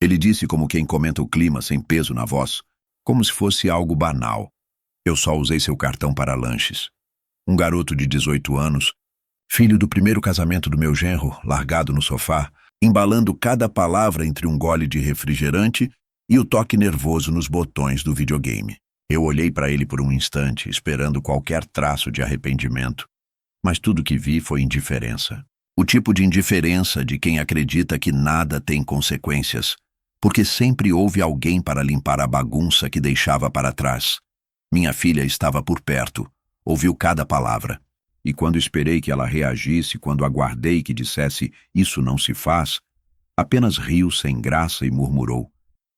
Ele disse como quem comenta o clima sem peso na voz, como se fosse algo banal. Eu só usei seu cartão para lanches. Um garoto de 18 anos, filho do primeiro casamento do meu genro, largado no sofá, embalando cada palavra entre um gole de refrigerante e o toque nervoso nos botões do videogame. Eu olhei para ele por um instante, esperando qualquer traço de arrependimento, mas tudo que vi foi indiferença. O tipo de indiferença de quem acredita que nada tem consequências, porque sempre houve alguém para limpar a bagunça que deixava para trás. Minha filha estava por perto, ouviu cada palavra, e quando esperei que ela reagisse, quando aguardei que dissesse "isso não se faz", apenas riu sem graça e murmurou: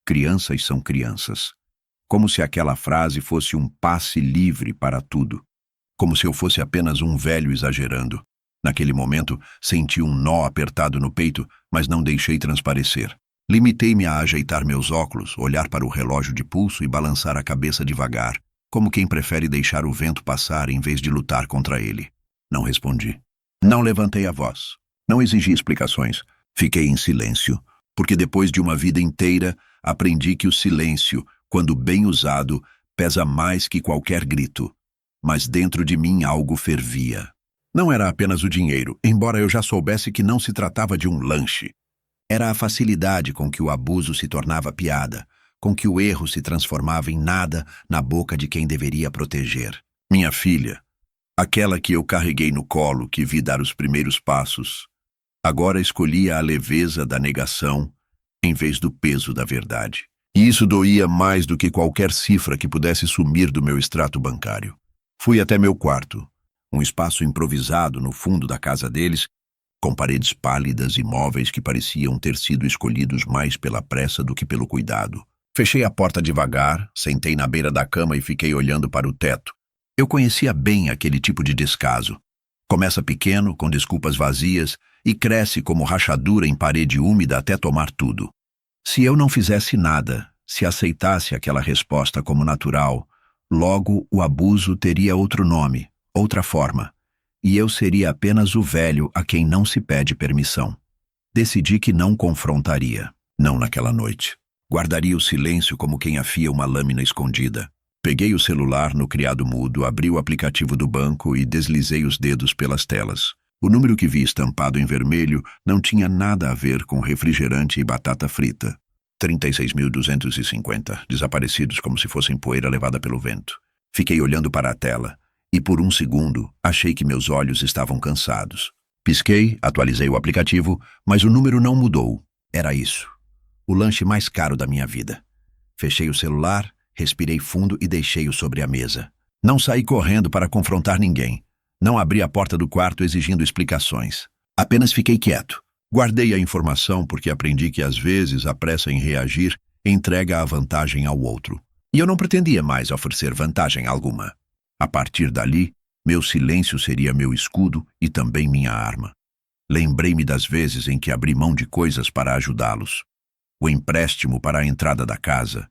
"Crianças são crianças." Como se aquela frase fosse um passe livre para tudo. Como se eu fosse apenas um velho exagerando. Naquele momento, senti um nó apertado no peito, mas não deixei transparecer. Limitei-me a ajeitar meus óculos, olhar para o relógio de pulso e balançar a cabeça devagar, como quem prefere deixar o vento passar em vez de lutar contra ele. Não respondi. Não levantei a voz. Não exigi explicações. Fiquei em silêncio, porque depois de uma vida inteira, aprendi que o silêncio, quando bem usado, pesa mais que qualquer grito. Mas dentro de mim algo fervia. Não era apenas o dinheiro, embora eu já soubesse que não se tratava de um lanche. Era a facilidade com que o abuso se tornava piada, com que o erro se transformava em nada na boca de quem deveria proteger. Minha filha, aquela que eu carreguei no colo, que vi dar os primeiros passos, agora escolhia a leveza da negação em vez do peso da verdade. E isso doía mais do que qualquer cifra que pudesse sumir do meu extrato bancário. Fui até meu quarto, um espaço improvisado no fundo da casa deles, com paredes pálidas e móveis que pareciam ter sido escolhidos mais pela pressa do que pelo cuidado. Fechei a porta devagar, sentei na beira da cama e fiquei olhando para o teto. Eu conhecia bem aquele tipo de descaso. Começa pequeno, com desculpas vazias, e cresce como rachadura em parede úmida até tomar tudo. Se eu não fizesse nada, se aceitasse aquela resposta como natural, logo o abuso teria outro nome, outra forma, e eu seria apenas o velho a quem não se pede permissão. Decidi que não confrontaria, não naquela noite. Guardaria o silêncio como quem afia uma lâmina escondida. Peguei o celular no criado mudo, abri o aplicativo do banco e deslizei os dedos pelas telas. O número que vi estampado em vermelho não tinha nada a ver com refrigerante e batata frita. 36.250, desaparecidos como se fossem poeira levada pelo vento. Fiquei olhando para a tela, e por um segundo achei que meus olhos estavam cansados. Pisquei, atualizei o aplicativo, mas o número não mudou. Era isso. O lanche mais caro da minha vida. Fechei o celular, respirei fundo e deixei-o sobre a mesa. Não saí correndo para confrontar ninguém. Não abri a porta do quarto exigindo explicações. Apenas fiquei quieto. Guardei a informação porque aprendi que às vezes a pressa em reagir entrega a vantagem ao outro. E eu não pretendia mais oferecer vantagem alguma. A partir dali, meu silêncio seria meu escudo e também minha arma. Lembrei-me das vezes em que abri mão de coisas para ajudá-los. O empréstimo para a entrada da casa.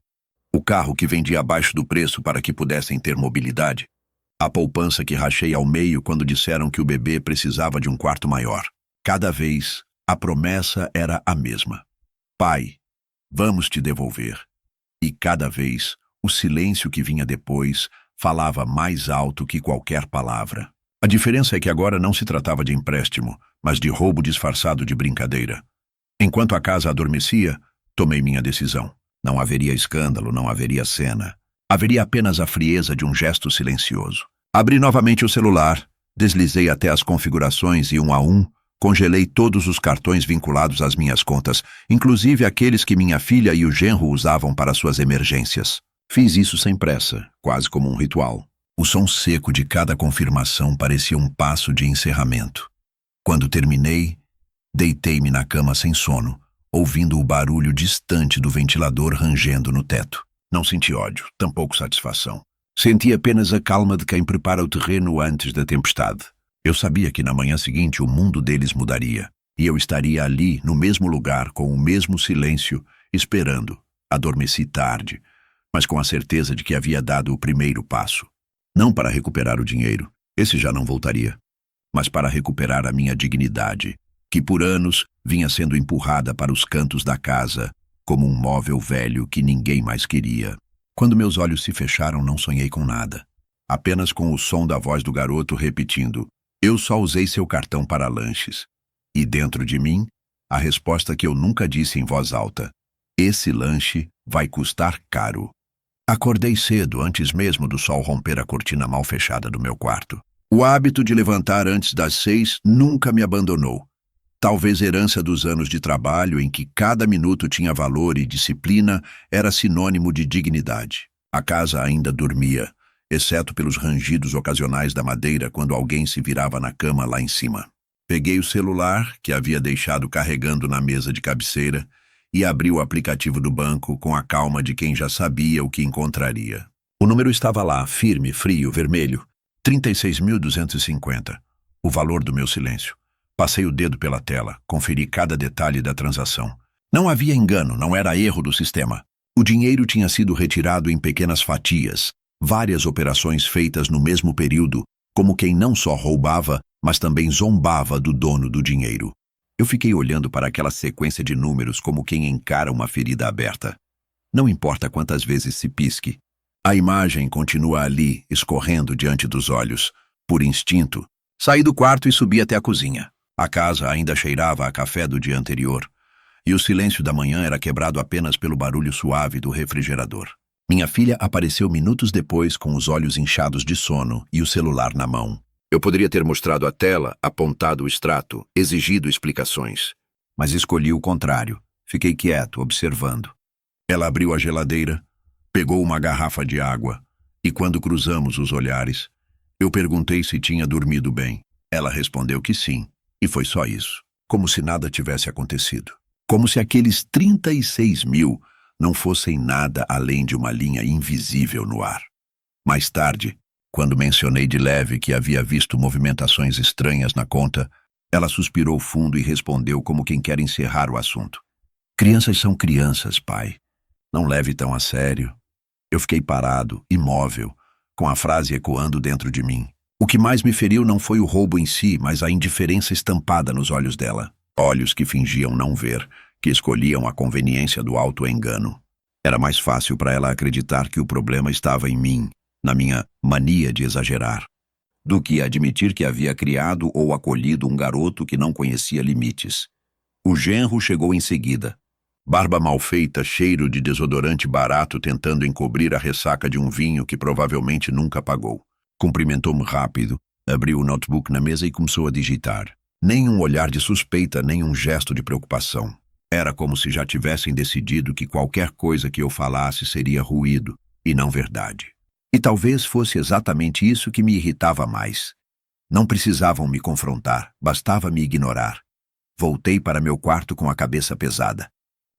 O carro que vendi abaixo do preço para que pudessem ter mobilidade. A poupança que rachei ao meio quando disseram que o bebê precisava de um quarto maior. Cada vez, a promessa era a mesma. Pai, vamos te devolver. E cada vez, o silêncio que vinha depois falava mais alto que qualquer palavra. A diferença é que agora não se tratava de empréstimo, mas de roubo disfarçado de brincadeira. Enquanto a casa adormecia, tomei minha decisão. Não haveria escândalo, não haveria cena. Haveria apenas a frieza de um gesto silencioso. Abri novamente o celular, deslizei até as configurações e, um a um, congelei todos os cartões vinculados às minhas contas, inclusive aqueles que minha filha e o genro usavam para suas emergências. Fiz isso sem pressa, quase como um ritual. O som seco de cada confirmação parecia um passo de encerramento. Quando terminei, deitei-me na cama sem sono, ouvindo o barulho distante do ventilador rangendo no teto. Não senti ódio, tampouco satisfação. Senti apenas a calma de quem prepara o terreno antes da tempestade. Eu sabia que na manhã seguinte o mundo deles mudaria, e eu estaria ali, no mesmo lugar, com o mesmo silêncio, esperando. Adormeci tarde, mas com a certeza de que havia dado o primeiro passo. Não para recuperar o dinheiro, esse já não voltaria, mas para recuperar a minha dignidade, que por anos vinha sendo empurrada para os cantos da casa, como um móvel velho que ninguém mais queria. Quando meus olhos se fecharam, não sonhei com nada. Apenas com o som da voz do garoto repetindo: "Eu só usei seu cartão para lanches." E dentro de mim, a resposta que eu nunca disse em voz alta: "Esse lanche vai custar caro." Acordei cedo, antes mesmo do sol romper a cortina mal fechada do meu quarto. O hábito de levantar antes das 6 nunca me abandonou. Talvez herança dos anos de trabalho em que cada minuto tinha valor e disciplina era sinônimo de dignidade. A casa ainda dormia, exceto pelos rangidos ocasionais da madeira quando alguém se virava na cama lá em cima. Peguei o celular, que havia deixado carregando na mesa de cabeceira, e abri o aplicativo do banco com a calma de quem já sabia o que encontraria. O número estava lá, firme, frio, vermelho. 36.250. O valor do meu silêncio. Passei o dedo pela tela, conferi cada detalhe da transação. Não havia engano, não era erro do sistema. O dinheiro tinha sido retirado em pequenas fatias, várias operações feitas no mesmo período, como quem não só roubava, mas também zombava do dono do dinheiro. Eu fiquei olhando para aquela sequência de números como quem encara uma ferida aberta. Não importa quantas vezes se pisque. A imagem continua ali, escorrendo diante dos olhos. Por instinto, saí do quarto e subi até a cozinha. A casa ainda cheirava a café do dia anterior, e o silêncio da manhã era quebrado apenas pelo barulho suave do refrigerador. Minha filha apareceu minutos depois com os olhos inchados de sono e o celular na mão. Eu poderia ter mostrado a tela, apontado o extrato, exigido explicações. Mas escolhi o contrário. Fiquei quieto, observando. Ela abriu a geladeira, pegou uma garrafa de água, e quando cruzamos os olhares, eu perguntei se tinha dormido bem. Ela respondeu que sim, e foi só isso. Como se nada tivesse acontecido. Como se aqueles 36 mil não fossem nada além de uma linha invisível no ar. Mais tarde, quando mencionei de leve que havia visto movimentações estranhas na conta, ela suspirou fundo e respondeu como quem quer encerrar o assunto. "Crianças são crianças, pai. Não leve tão a sério." Eu fiquei parado, imóvel, com a frase ecoando dentro de mim. O que mais me feriu não foi o roubo em si, mas a indiferença estampada nos olhos dela. Olhos que fingiam não ver, que escolhiam a conveniência do auto-engano. Era mais fácil para ela acreditar que o problema estava em mim, na minha mania de exagerar, do que admitir que havia criado ou acolhido um garoto que não conhecia limites. O genro chegou em seguida. Barba mal feita, cheiro de desodorante barato tentando encobrir a ressaca de um vinho que provavelmente nunca pagou. Cumprimentou-me rápido, abriu o notebook na mesa e começou a digitar. Nem um olhar de suspeita, nem um gesto de preocupação. Era como se já tivessem decidido que qualquer coisa que eu falasse seria ruído, e não verdade. E talvez fosse exatamente isso que me irritava mais. Não precisavam me confrontar, bastava me ignorar. Voltei para meu quarto com a cabeça pesada.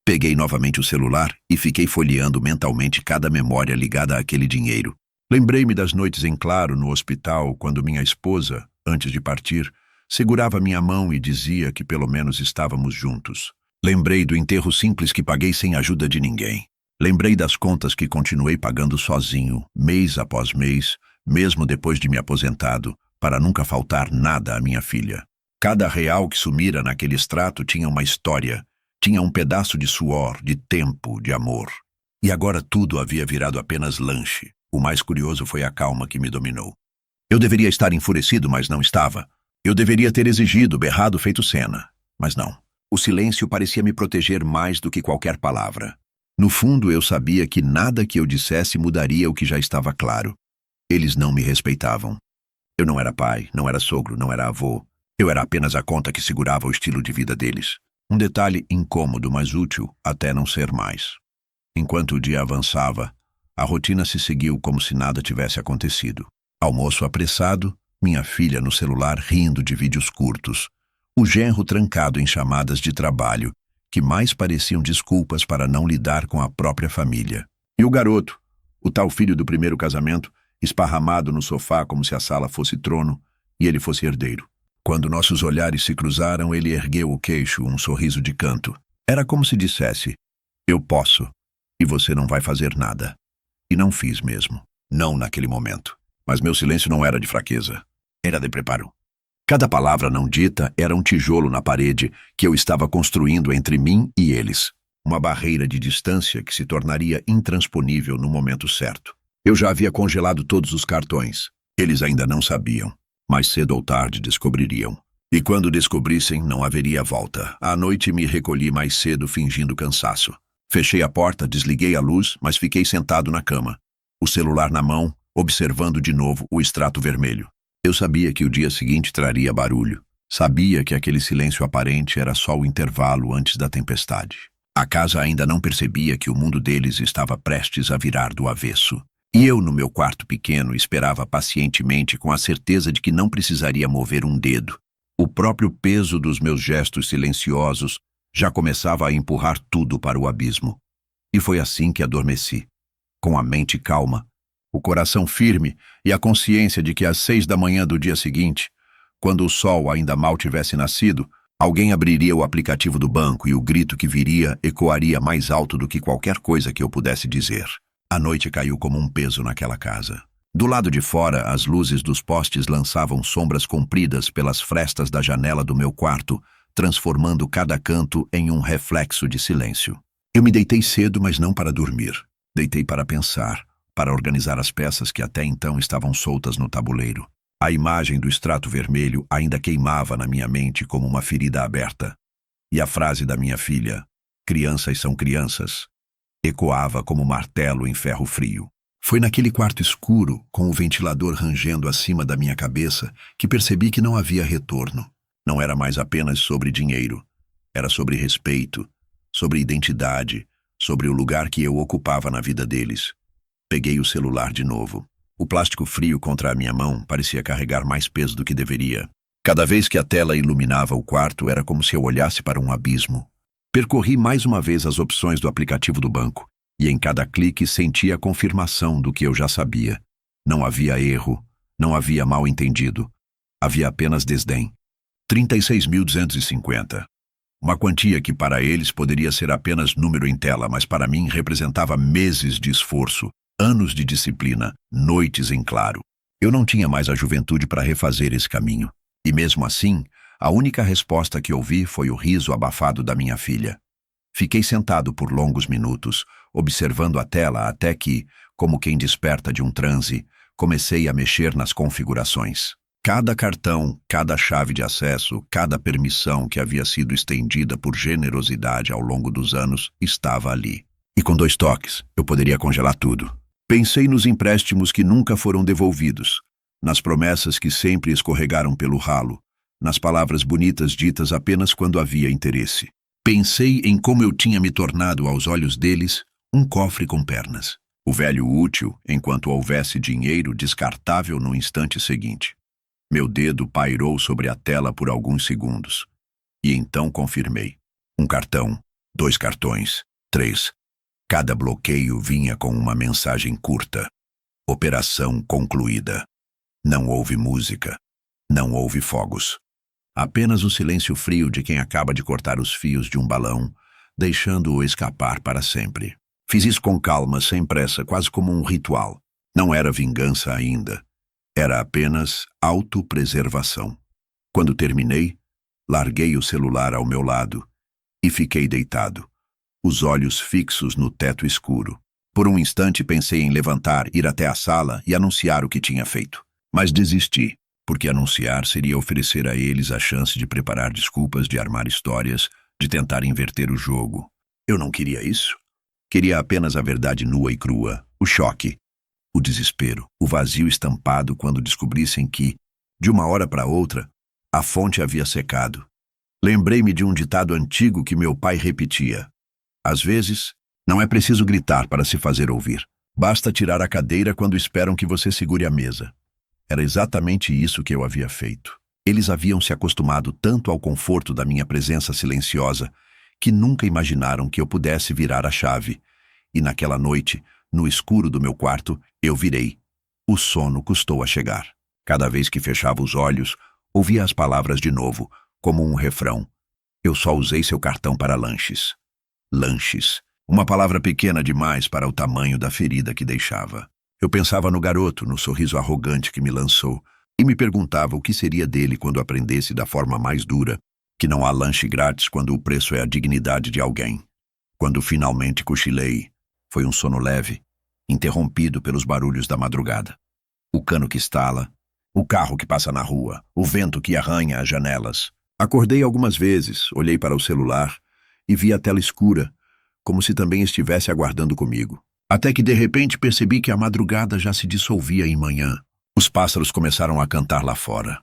Peguei novamente o celular e fiquei folheando mentalmente cada memória ligada àquele dinheiro. Lembrei-me das noites em claro no hospital, quando minha esposa, antes de partir, segurava minha mão e dizia que pelo menos estávamos juntos. Lembrei do enterro simples que paguei sem ajuda de ninguém. Lembrei das contas que continuei pagando sozinho, mês após mês, mesmo depois de me aposentado, para nunca faltar nada à minha filha. Cada real que sumira naquele extrato tinha uma história, tinha um pedaço de suor, de tempo, de amor. E agora tudo havia virado apenas lanche. O mais curioso foi a calma que me dominou. Eu deveria estar enfurecido, mas não estava. Eu deveria ter exigido, berrado, feito cena. Mas não. O silêncio parecia me proteger mais do que qualquer palavra. No fundo, eu sabia que nada que eu dissesse mudaria o que já estava claro. Eles não me respeitavam. Eu não era pai, não era sogro, não era avô. Eu era apenas a conta que segurava o estilo de vida deles. Um detalhe incômodo, mas útil até não ser mais. Enquanto o dia avançava, a rotina se seguiu como se nada tivesse acontecido. Almoço apressado, minha filha no celular rindo de vídeos curtos, o genro trancado em chamadas de trabalho, que mais pareciam desculpas para não lidar com a própria família. E o garoto, o tal filho do primeiro casamento, esparramado no sofá como se a sala fosse trono e ele fosse herdeiro. Quando nossos olhares se cruzaram, ele ergueu o queixo, um sorriso de canto. Era como se dissesse: "Eu posso, e você não vai fazer nada." E não fiz mesmo. Não naquele momento. Mas meu silêncio não era de fraqueza. Era de preparo. Cada palavra não dita era um tijolo na parede que eu estava construindo entre mim e eles. uma barreira de distância que se tornaria intransponível no momento certo. Eu já havia congelado todos os cartões. Eles ainda não sabiam. Mais cedo ou tarde descobririam. E quando descobrissem, não haveria volta. À noite me recolhi mais cedo fingindo cansaço. Fechei a porta, desliguei a luz, mas fiquei sentado na cama, o celular na mão, observando de novo o extrato vermelho. Eu sabia que o dia seguinte traria barulho. Sabia que aquele silêncio aparente era só o intervalo antes da tempestade. A casa ainda não percebia que o mundo deles estava prestes a virar do avesso. E eu, no meu quarto pequeno, esperava pacientemente com a certeza de que não precisaria mover um dedo. O próprio peso dos meus gestos silenciosos já começava a empurrar tudo para o abismo. E foi assim que adormeci, com a mente calma, o coração firme e a consciência de que às 6 da manhã do dia seguinte, quando o sol ainda mal tivesse nascido, alguém abriria o aplicativo do banco e o grito que viria ecoaria mais alto do que qualquer coisa que eu pudesse dizer. A noite caiu como um peso naquela casa. Do lado de fora, as luzes dos postes lançavam sombras compridas pelas frestas da janela do meu quarto, transformando cada canto em um reflexo de silêncio. Eu me deitei cedo, mas não para dormir. Deitei para pensar, para organizar as peças que até então estavam soltas no tabuleiro. A imagem do extrato vermelho ainda queimava na minha mente como uma ferida aberta. E a frase da minha filha, "Crianças são crianças", ecoava como martelo em ferro frio. Foi naquele quarto escuro, com o ventilador rangendo acima da minha cabeça, que percebi que não havia retorno. Não era mais apenas sobre dinheiro. Era sobre respeito, sobre identidade, sobre o lugar que eu ocupava na vida deles. Peguei o celular de novo. O plástico frio contra a minha mão parecia carregar mais peso do que deveria. Cada vez que a tela iluminava o quarto, era como se eu olhasse para um abismo. Percorri mais uma vez as opções do aplicativo do banco, e em cada clique senti a confirmação do que eu já sabia. Não havia erro, não havia mal-entendido. Havia apenas desdém. 36.250. Uma quantia que para eles poderia ser apenas número em tela, mas para mim representava meses de esforço, anos de disciplina, noites em claro. Eu não tinha mais a juventude para refazer esse caminho. E mesmo assim, a única resposta que ouvi foi o riso abafado da minha filha. Fiquei sentado por longos minutos, observando a tela até que, como quem desperta de um transe, comecei a mexer nas configurações. Cada cartão, cada chave de acesso, cada permissão que havia sido estendida por generosidade ao longo dos anos estava ali. E com 2 toques, eu poderia congelar tudo. Pensei nos empréstimos que nunca foram devolvidos, nas promessas que sempre escorregaram pelo ralo, nas palavras bonitas ditas apenas quando havia interesse. Pensei em como eu tinha me tornado aos olhos deles um cofre com pernas. O velho útil, enquanto houvesse dinheiro descartável no instante seguinte. Meu dedo pairou sobre a tela por alguns segundos. E então confirmei. 1 cartão, 2 cartões, 3. Cada bloqueio vinha com uma mensagem curta. Operação concluída. Não houve música. Não houve fogos. Apenas o silêncio frio de quem acaba de cortar os fios de um balão, deixando-o escapar para sempre. Fiz isso com calma, sem pressa, quase como um ritual. Não era vingança ainda. Era apenas autopreservação. Quando terminei, larguei o celular ao meu lado e fiquei deitado, os olhos fixos no teto escuro. Por um instante pensei em levantar, ir até a sala e anunciar o que tinha feito. Mas desisti, porque anunciar seria oferecer a eles a chance de preparar desculpas, de armar histórias, de tentar inverter o jogo. Eu não queria isso. Queria apenas a verdade nua e crua, o choque. O desespero, o vazio estampado quando descobrissem que, de uma hora para outra, a fonte havia secado. Lembrei-me de um ditado antigo que meu pai repetia. Às vezes, não é preciso gritar para se fazer ouvir. Basta tirar a cadeira quando esperam que você segure a mesa. Era exatamente isso que eu havia feito. Eles haviam se acostumado tanto ao conforto da minha presença silenciosa que nunca imaginaram que eu pudesse virar a chave. E naquela noite, no escuro do meu quarto, eu virei. O sono custou a chegar. Cada vez que fechava os olhos, ouvia as palavras de novo, como um refrão. Eu só usei seu cartão para lanches. Lanches. Uma palavra pequena demais para o tamanho da ferida que deixava. Eu pensava no garoto, no sorriso arrogante que me lançou, e me perguntava o que seria dele quando aprendesse da forma mais dura que não há lanche grátis quando o preço é a dignidade de alguém. Quando finalmente cochilei, foi um sono leve, interrompido pelos barulhos da madrugada. O cano que estala, o carro que passa na rua, o vento que arranha as janelas. Acordei algumas vezes, olhei para o celular e vi a tela escura, como se também estivesse aguardando comigo. Até que de repente percebi que a madrugada já se dissolvia em manhã. Os pássaros começaram a cantar lá fora.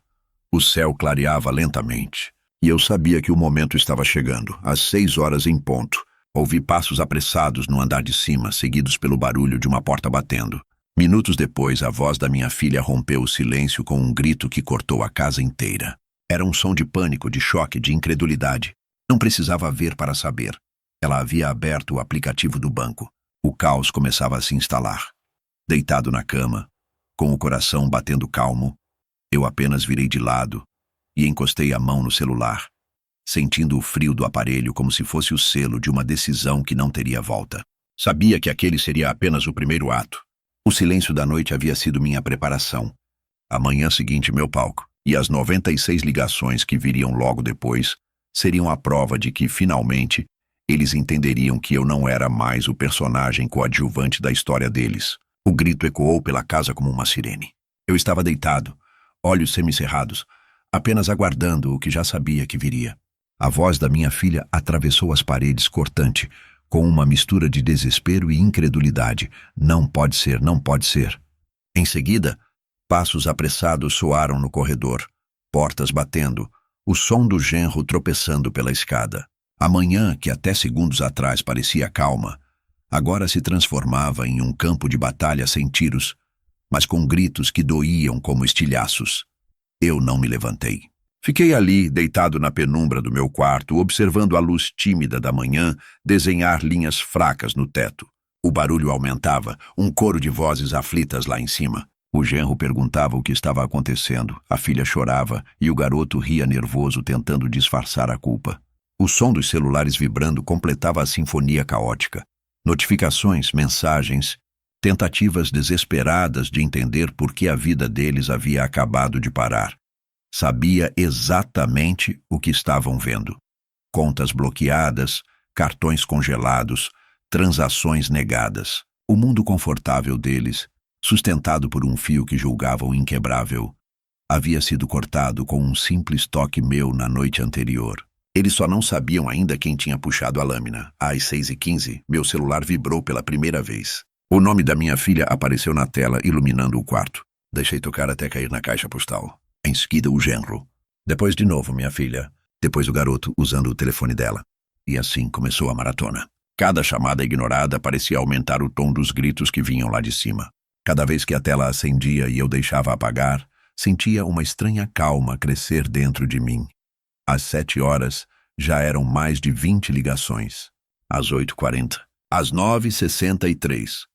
O céu clareava lentamente, e eu sabia que o momento estava chegando. Às 6 horas em ponto, ouvi passos apressados no andar de cima, seguidos pelo barulho de uma porta batendo. Minutos depois, a voz da minha filha rompeu o silêncio com um grito que cortou a casa inteira. Era um som de pânico, de choque, de incredulidade. Não precisava ver para saber. Ela havia aberto o aplicativo do banco. O caos começava a se instalar. Deitado na cama, com o coração batendo calmo, eu apenas virei de lado e encostei a mão no celular, sentindo o frio do aparelho como se fosse o selo de uma decisão que não teria volta. Sabia que aquele seria apenas o primeiro ato. O silêncio da noite havia sido minha preparação. A manhã seguinte, meu palco, e as 96 ligações que viriam logo depois seriam a prova de que, finalmente, eles entenderiam que eu não era mais o personagem coadjuvante da história deles. O grito ecoou pela casa como uma sirene. Eu estava deitado, olhos semicerrados, apenas aguardando o que já sabia que viria. A voz da minha filha atravessou as paredes cortante, com uma mistura de desespero e incredulidade. Não pode ser, não pode ser. Em seguida, passos apressados soaram no corredor, portas batendo, o som do genro tropeçando pela escada. A manhã, que até segundos atrás parecia calma, agora se transformava em um campo de batalha sem tiros, mas com gritos que doíam como estilhaços. Eu não me levantei. Fiquei ali, deitado na penumbra do meu quarto, observando a luz tímida da manhã desenhar linhas fracas no teto. O barulho aumentava, um coro de vozes aflitas lá em cima. O genro perguntava o que estava acontecendo, a filha chorava e o garoto ria nervoso tentando disfarçar a culpa. O som dos celulares vibrando completava a sinfonia caótica. Notificações, mensagens, tentativas desesperadas de entender por que a vida deles havia acabado de parar. Sabia exatamente o que estavam vendo. Contas bloqueadas, cartões congelados, transações negadas. O mundo confortável deles, sustentado por um fio que julgavam inquebrável, havia sido cortado com um simples toque meu na noite anterior. Eles só não sabiam ainda quem tinha puxado a lâmina. Às 6h15, meu celular vibrou pela primeira vez. O nome da minha filha apareceu na tela, iluminando o quarto. Deixei tocar até cair na caixa postal. Em seguida, o genro. Depois de novo, minha filha. Depois o garoto, usando o telefone dela. E assim começou a maratona. Cada chamada ignorada parecia aumentar o tom dos gritos que vinham lá de cima. Cada vez que a tela acendia e eu deixava apagar, sentia uma estranha calma crescer dentro de mim. Às 7 horas, já eram mais de 20 ligações. Às 8h40. Às 9h63.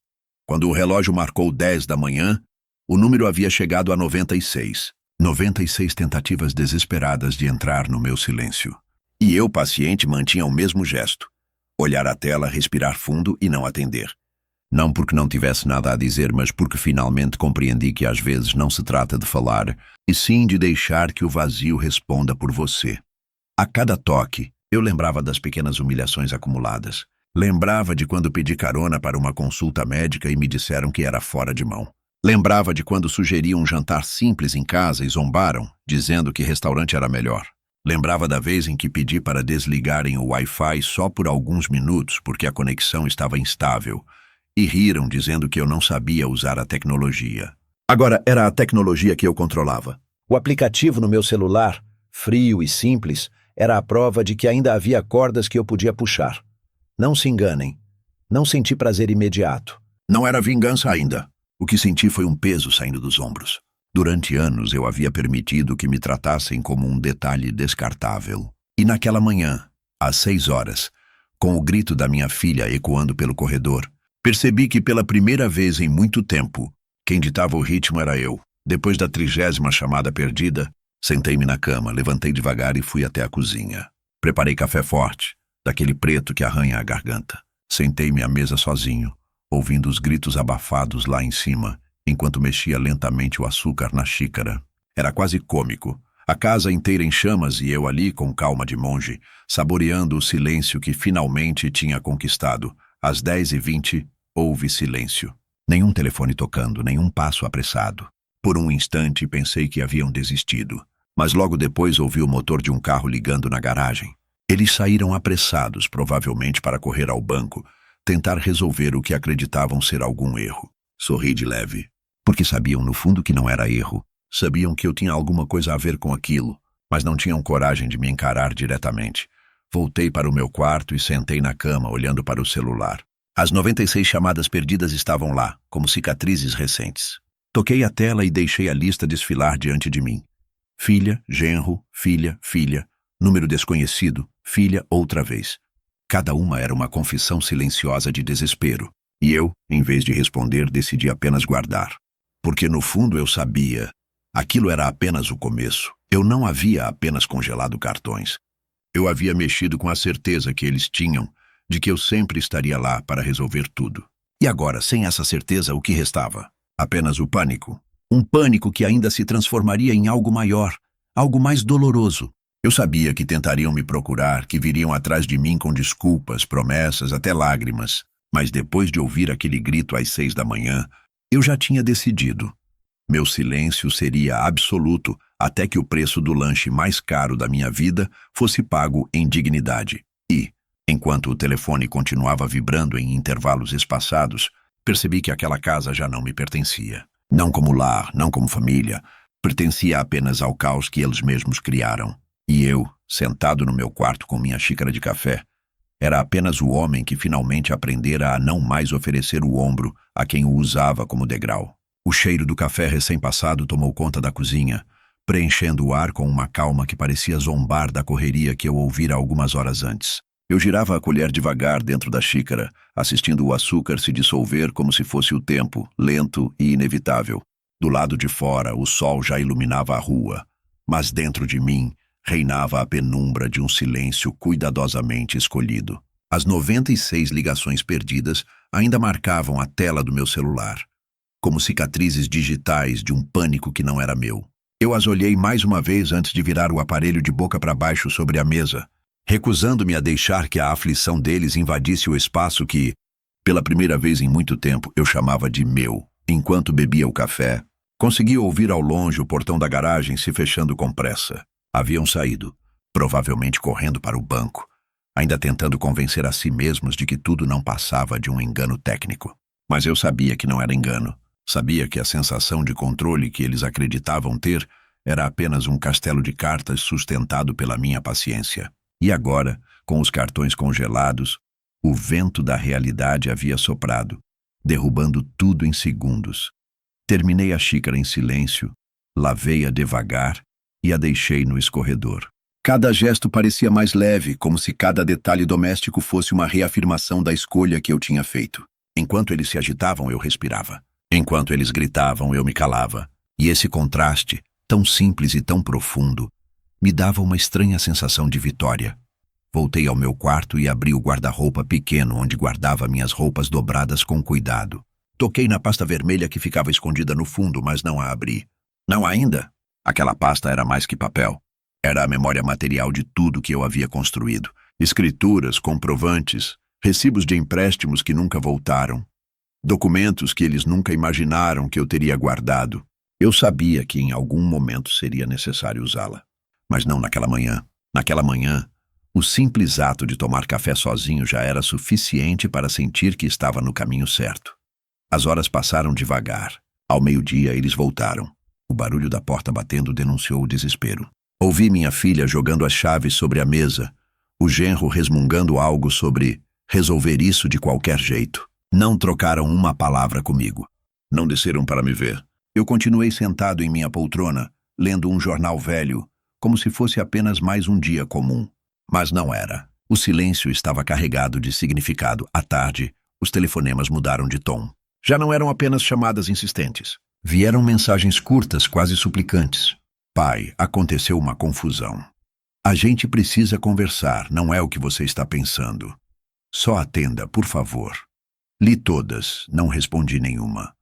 Quando o relógio marcou 10 da manhã, o número havia chegado a 96. 96 tentativas desesperadas de entrar no meu silêncio. E eu, paciente, mantinha o mesmo gesto. Olhar a tela, respirar fundo e não atender. Não porque não tivesse nada a dizer, mas porque finalmente compreendi que às vezes não se trata de falar, e sim de deixar que o vazio responda por você. A cada toque, eu lembrava das pequenas humilhações acumuladas. Lembrava de quando pedi carona para uma consulta médica e me disseram que era fora de mão. Lembrava de quando sugeri um jantar simples em casa e zombaram, dizendo que restaurante era melhor. Lembrava da vez em que pedi para desligarem o Wi-Fi só por alguns minutos porque a conexão estava instável, e riram dizendo que eu não sabia usar a tecnologia. Agora era a tecnologia que eu controlava. O aplicativo no meu celular, frio e simples, era a prova de que ainda havia cordas que eu podia puxar. Não se enganem. Não senti prazer imediato. Não era vingança ainda. O que senti foi um peso saindo dos ombros. Durante anos eu havia permitido que me tratassem como um detalhe descartável. E naquela manhã, às 6 horas, com o grito da minha filha ecoando pelo corredor, percebi que pela primeira vez em muito tempo, quem ditava o ritmo era eu. Depois da 30ª chamada perdida, sentei-me na cama, levantei devagar e fui até a cozinha. Preparei café forte, daquele preto que arranha a garganta. Sentei-me à mesa sozinho, ouvindo os gritos abafados lá em cima, enquanto mexia lentamente o açúcar na xícara. Era quase cômico. A casa inteira em chamas e eu ali com calma de monge, saboreando o silêncio que finalmente tinha conquistado. Às 10h20, houve silêncio. Nenhum telefone tocando, nenhum passo apressado. Por um instante pensei que haviam desistido, mas logo depois ouvi o motor de um carro ligando na garagem. Eles saíram apressados, provavelmente para correr ao banco, tentar resolver o que acreditavam ser algum erro. Sorri de leve, porque sabiam no fundo que não era erro. Sabiam que eu tinha alguma coisa a ver com aquilo, mas não tinham coragem de me encarar diretamente. Voltei para o meu quarto e sentei na cama, olhando para o celular. As 96 chamadas perdidas estavam lá, como cicatrizes recentes. Toquei a tela e deixei a lista desfilar diante de mim. Filha, genro, filha, filha, número desconhecido, filha outra vez. Cada uma era uma confissão silenciosa de desespero. E eu, em vez de responder, decidi apenas guardar. Porque no fundo eu sabia, aquilo era apenas o começo. Eu não havia apenas congelado cartões. Eu havia mexido com a certeza que eles tinham de que eu sempre estaria lá para resolver tudo. E agora, sem essa certeza, o que restava? Apenas o pânico. Um pânico que ainda se transformaria em algo maior, algo mais doloroso. Eu sabia que tentariam me procurar, que viriam atrás de mim com desculpas, promessas, até lágrimas. Mas depois de ouvir aquele grito às 6 da manhã, eu já tinha decidido. Meu silêncio seria absoluto até que o preço do lanche mais caro da minha vida fosse pago em dignidade. E, enquanto o telefone continuava vibrando em intervalos espaçados, percebi que aquela casa já não me pertencia. Não como lar, não como família, pertencia apenas ao caos que eles mesmos criaram. E eu, sentado no meu quarto com minha xícara de café, era apenas o homem que finalmente aprendera a não mais oferecer o ombro a quem o usava como degrau. O cheiro do café recém-passado tomou conta da cozinha, preenchendo o ar com uma calma que parecia zombar da correria que eu ouvira algumas horas antes. Eu girava a colher devagar dentro da xícara, assistindo o açúcar se dissolver como se fosse o tempo, lento e inevitável. Do lado de fora, o sol já iluminava a rua, mas dentro de mim reinava a penumbra de um silêncio cuidadosamente escolhido. As 96 ligações perdidas ainda marcavam a tela do meu celular, como cicatrizes digitais de um pânico que não era meu. Eu as olhei mais uma vez antes de virar o aparelho de boca para baixo sobre a mesa, recusando-me a deixar que a aflição deles invadisse o espaço que, pela primeira vez em muito tempo, eu chamava de meu. Enquanto bebia o café, consegui ouvir ao longe o portão da garagem se fechando com pressa. Haviam saído, provavelmente correndo para o banco, ainda tentando convencer a si mesmos de que tudo não passava de um engano técnico. Mas eu sabia que não era engano. Sabia que a sensação de controle que eles acreditavam ter era apenas um castelo de cartas sustentado pela minha paciência. E agora, com os cartões congelados, o vento da realidade havia soprado, derrubando tudo em segundos. Terminei a xícara em silêncio, lavei-a devagar e a deixei no escorredor. Cada gesto parecia mais leve, como se cada detalhe doméstico fosse uma reafirmação da escolha que eu tinha feito. Enquanto eles se agitavam, eu respirava. Enquanto eles gritavam, eu me calava. E esse contraste, tão simples e tão profundo, me dava uma estranha sensação de vitória. Voltei ao meu quarto e abri o guarda-roupa pequeno onde guardava minhas roupas dobradas com cuidado. Toquei na pasta vermelha que ficava escondida no fundo, mas não a abri. Não ainda? Aquela pasta era mais que papel. Era a memória material de tudo que eu havia construído. Escrituras, comprovantes, recibos de empréstimos que nunca voltaram. Documentos que eles nunca imaginaram que eu teria guardado. Eu sabia que em algum momento seria necessário usá-la. Mas não naquela manhã. Naquela manhã, o simples ato de tomar café sozinho já era suficiente para sentir que estava no caminho certo. As horas passaram devagar. Ao meio-dia, eles voltaram. O barulho da porta batendo denunciou o desespero. Ouvi minha filha jogando as chaves sobre a mesa, o genro resmungando algo sobre resolver isso de qualquer jeito. Não trocaram uma palavra comigo. Não desceram para me ver. Eu continuei sentado em minha poltrona, lendo um jornal velho, como se fosse apenas mais um dia comum. Mas não era. O silêncio estava carregado de significado. À tarde, os telefonemas mudaram de tom. Já não eram apenas chamadas insistentes. Vieram mensagens curtas, quase suplicantes. Pai, aconteceu uma confusão. A gente precisa conversar, não é o que você está pensando. Só atenda, por favor. Li todas, não respondi nenhuma.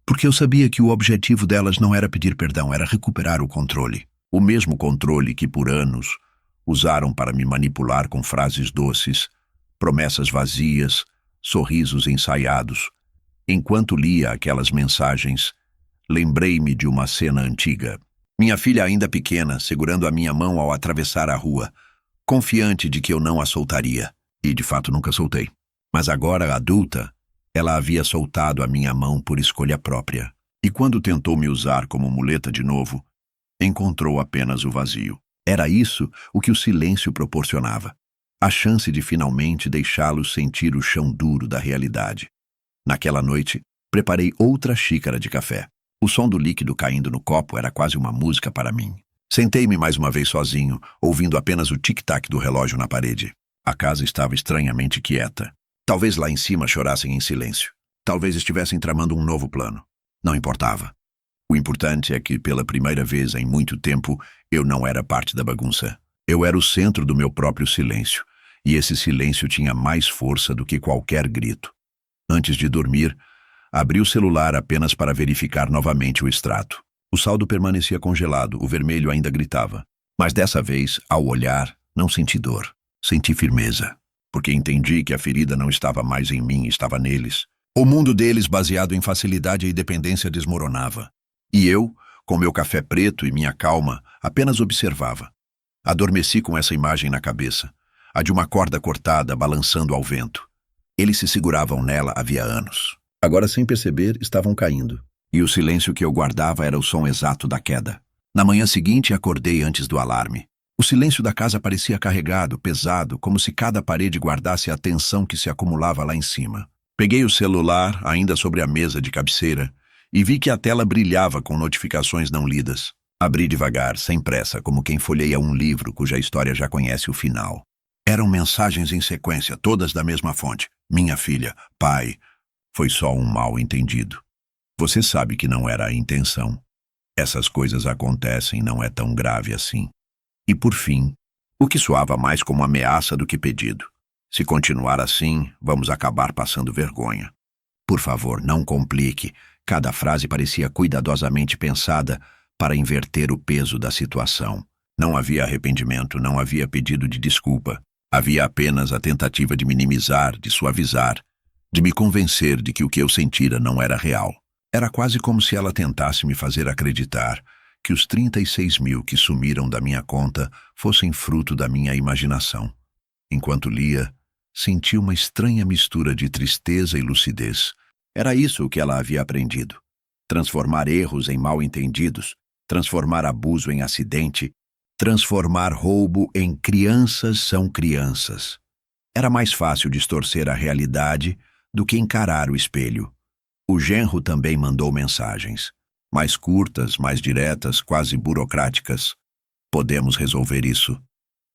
Porque eu sabia que o objetivo delas não era pedir perdão, era recuperar o controle. O mesmo controle que por anos usaram para me manipular com frases doces, promessas vazias, sorrisos ensaiados. Enquanto lia aquelas mensagens, lembrei-me de uma cena antiga. Minha filha ainda pequena, segurando a minha mão ao atravessar a rua, confiante de que eu não a soltaria. E de fato nunca soltei. Mas agora, adulta, ela havia soltado a minha mão por escolha própria. E quando tentou me usar como muleta de novo, encontrou apenas o vazio. Era isso o que o silêncio proporcionava. A chance de finalmente deixá-lo sentir o chão duro da realidade. Naquela noite, preparei outra xícara de café. O som do líquido caindo no copo era quase uma música para mim. Sentei-me mais uma vez sozinho, ouvindo apenas o tic-tac do relógio na parede. A casa estava estranhamente quieta. Talvez lá em cima chorassem em silêncio. Talvez estivessem tramando um novo plano. Não importava. O importante é que, pela primeira vez em muito tempo, eu não era parte da bagunça. Eu era o centro do meu próprio silêncio, e esse silêncio tinha mais força do que qualquer grito. Antes de dormir, abri o celular apenas para verificar novamente o extrato. O saldo permanecia congelado, o vermelho ainda gritava. Mas dessa vez, ao olhar, não senti dor. Senti firmeza, porque entendi que a ferida não estava mais em mim, estava neles. O mundo deles, baseado em facilidade e dependência, desmoronava. E eu, com meu café preto e minha calma, apenas observava. Adormeci com essa imagem na cabeça, a de uma corda cortada balançando ao vento. Eles se seguravam nela havia anos. Agora, sem perceber, estavam caindo. E o silêncio que eu guardava era o som exato da queda. Na manhã seguinte, acordei antes do alarme. O silêncio da casa parecia carregado, pesado, como se cada parede guardasse a tensão que se acumulava lá em cima. Peguei o celular, ainda sobre a mesa de cabeceira, e vi que a tela brilhava com notificações não lidas. Abri devagar, sem pressa, como quem folheia um livro cuja história já conhece o final. Eram mensagens em sequência, todas da mesma fonte. Minha filha, pai, foi só um mal-entendido. Você sabe que não era a intenção. Essas coisas acontecem, não é tão grave assim. E por fim, o que soava mais como ameaça do que pedido. Se continuar assim, vamos acabar passando vergonha. Por favor, não complique. Cada frase parecia cuidadosamente pensada para inverter o peso da situação. Não havia arrependimento, não havia pedido de desculpa. Havia apenas a tentativa de minimizar, de suavizar, de me convencer de que o que eu sentira não era real. Era quase como se ela tentasse me fazer acreditar que os 36 mil que sumiram da minha conta fossem fruto da minha imaginação. Enquanto lia, senti uma estranha mistura de tristeza e lucidez. Era isso o que ela havia aprendido. Transformar erros em mal-entendidos, transformar abuso em acidente, transformar roubo em crianças são crianças. Era mais fácil distorcer a realidade do que encarar o espelho. O genro também mandou mensagens. Mais curtas, mais diretas, quase burocráticas. Podemos resolver isso.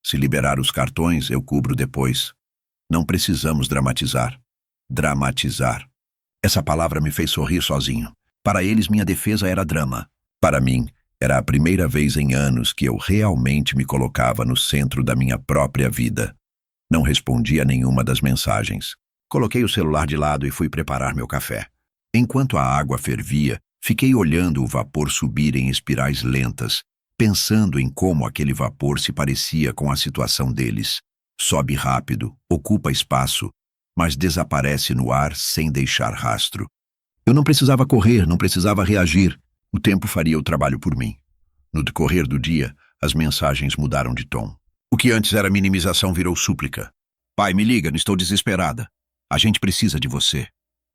Se liberar os cartões, eu cubro depois. Não precisamos dramatizar. Dramatizar. Essa palavra me fez sorrir sozinho. Para eles, minha defesa era drama. Para mim, era a primeira vez em anos que eu realmente me colocava no centro da minha própria vida. Não respondi a nenhuma das mensagens. Coloquei o celular de lado e fui preparar meu café. Enquanto a água fervia, fiquei olhando o vapor subir em espirais lentas, pensando em como aquele vapor se parecia com a situação deles. Sobe rápido, ocupa espaço, mas desaparece no ar sem deixar rastro. Eu não precisava correr, não precisava reagir. O tempo faria o trabalho por mim. No decorrer do dia, as mensagens mudaram de tom. O que antes era minimização virou súplica. Pai, me liga, estou desesperada. A gente precisa de você.